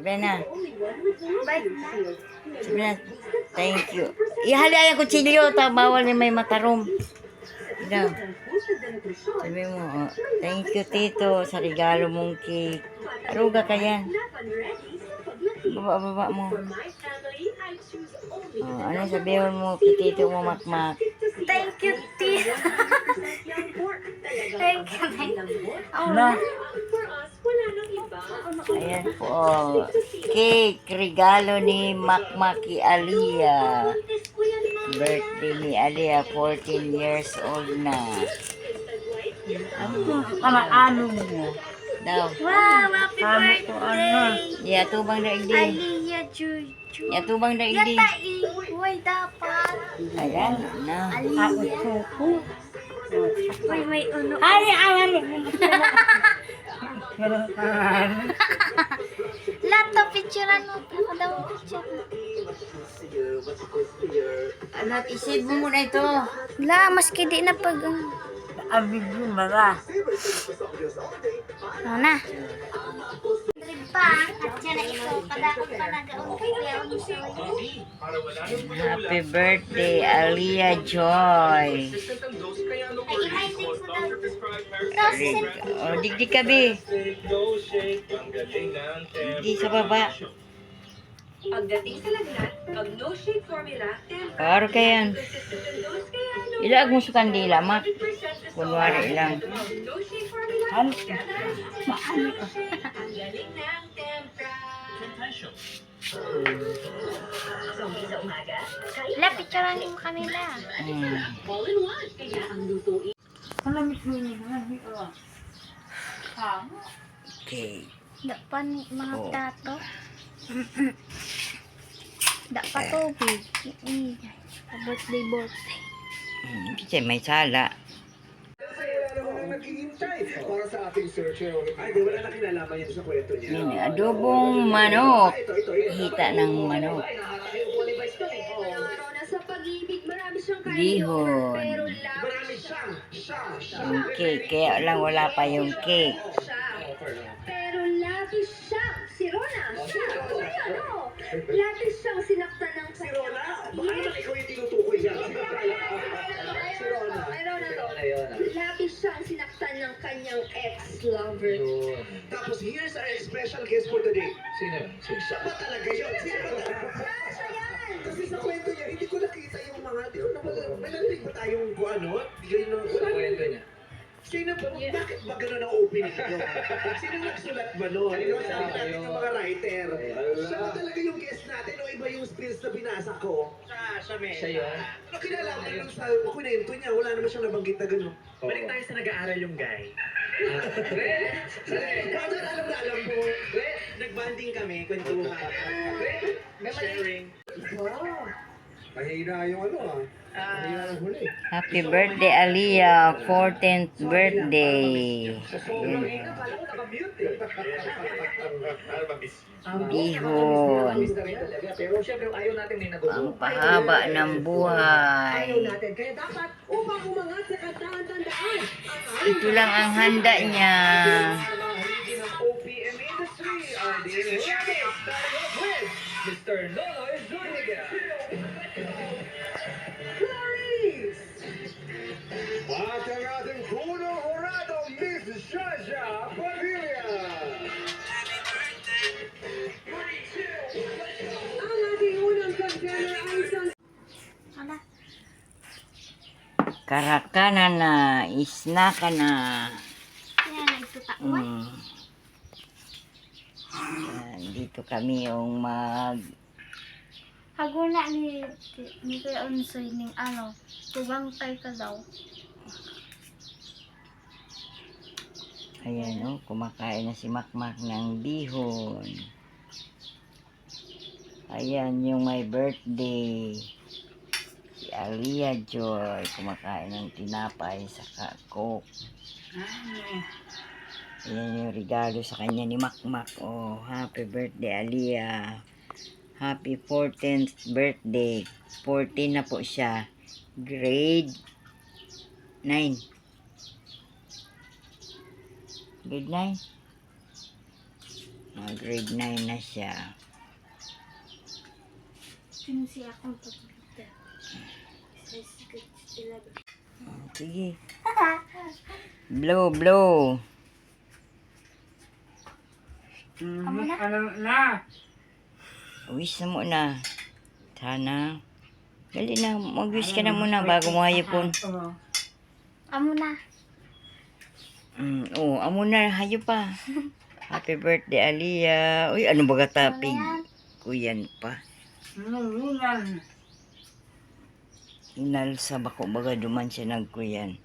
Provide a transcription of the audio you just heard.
Sabi na. Bye na. Sabi na. Thank you. Ihali ang kutsilyo. Bawal na may matarom. Daw. Sabi mo, oh, thank you tito sa regalo mong cake. Aruga ka yan. Baba mo. Oh, ano sabihin mo kay tito mo makmak? Thank you, tito. Thank you. Na. Ayan po. Cake. Regalo ni Makmaki Aliyah. Birthday ni Aliyah. 14 years old na. Ano mo? Daw. Wow, happy birthday. Ya, tubang daigdi. Aliyah Juju. Ya, tubang daigdi. Yata iway dapat. Ayan na. Aliyah. Uy, may uno. Ay, Lato, picturean mo. Ako daw picture. Anak, isip mo muna ito. La, maski di na pag... abig yung mara. Ano na? Ribang, at yan na ito. Padakot pa Happy birthday, Aliyah Joy. Oh, digdig ka, be. Digdig sa baba. Pagdating sa lagnat, ang no-shake formula, 10 Paro ka yan. Ilaag mo sa kandila, mak. Kunwari lang. no-shake formula, Ano? ang galing ng tempra. Sa umaga, La, picturean mo kanila. all in one. Kaya ang lutuin. Malamit mo yun. Okay. Dapat mga Oh. tato. Dapat tubig. Birthday. Kasi may sala. Naghihintay para sa ating searcher. Ay, di wala na kinalaman yan sa kwento niya. Yun, adobong manok. Ito. Hita ng manok. Sa pag-ibig, marami siyang Bihon. Marami siyang. Yung cake. Kaya lang wala pa yung cake. Pero labis siyang si Rona. Labis siyang sinaktan ng Si Rona? Baka naman ikaw yung tinutukoy dyan. Si Rona. Labis siyang sinaktan ng kanyang ex-lover. Tapos here's our special guest for today. Sino? Siya ba talaga yun? Sino ba talaga? Kasi sa kwento niya, hindi ko nakita yung mga, may narinig ba tayong kung ano? Sa kwento niya. Sino ba? Bakit ba gano'n ang opening nyo? Sino nagsulat ba nun? Sabi natin ng mga writer. Siya ba talaga yung guest natin o iba yung spills na binasa ko? Siya yun. Ano kinalaman lang sa kwento niya? Wala naman siyang nabanggit na gano'n. Balik tayo sa nag-aaral yung guy. Bakit alam na alam mo? Nagbanding kami, kwentuhan. Sharing. Mahina yung ano ah. Mahina ng huli. Happy birthday, Aliyah. 14th birthday. Yun. Bihon. Pero syempre, ayaw natin may nagulo. Ang pahaba ng buhay. natin. Kaya dapat upang umangat sa kantahan tandaan. Ito lang ang handa niya. Sa mga haligi ng OPM industry, are the Rabbits, starting off with Mr. Nonoy Zuniga. Clarice! At ang ating puno horado, Miss Shasha Padilla. Ang ating unang contender ay isang Ala. Karakana na. Isna ka na. Yan, nagtutakwan. Dito kami yung Haguna ni Kuya Unsoy ning ano, tugang tay ka daw. Ayan o, kumakain na si Makmak ng bihon. Ayan yung may birthday. Si Aliyah Joy, kumakain ng tinapay sa coke. Ayan yung regalo sa kanya ni Makmak. Oh, happy birthday Aliyah. Happy 14th birthday. 14 na po siya. Grade 9. Grade 9. Grade 9 na siya. Sinusi akong pagkita. Sa grade 11. Sige. Blow, blow. Ano na? Wish na muna. Sana. Dali na, mag-wish ka na muna bago mo hayupon. Amo na. Oo, amo na, hayop pa. Happy birthday, Aliyah. Uy, ano ba katapig? Kuyan pa. Nunan. Inalsa bako baga duman siya nagkuyan.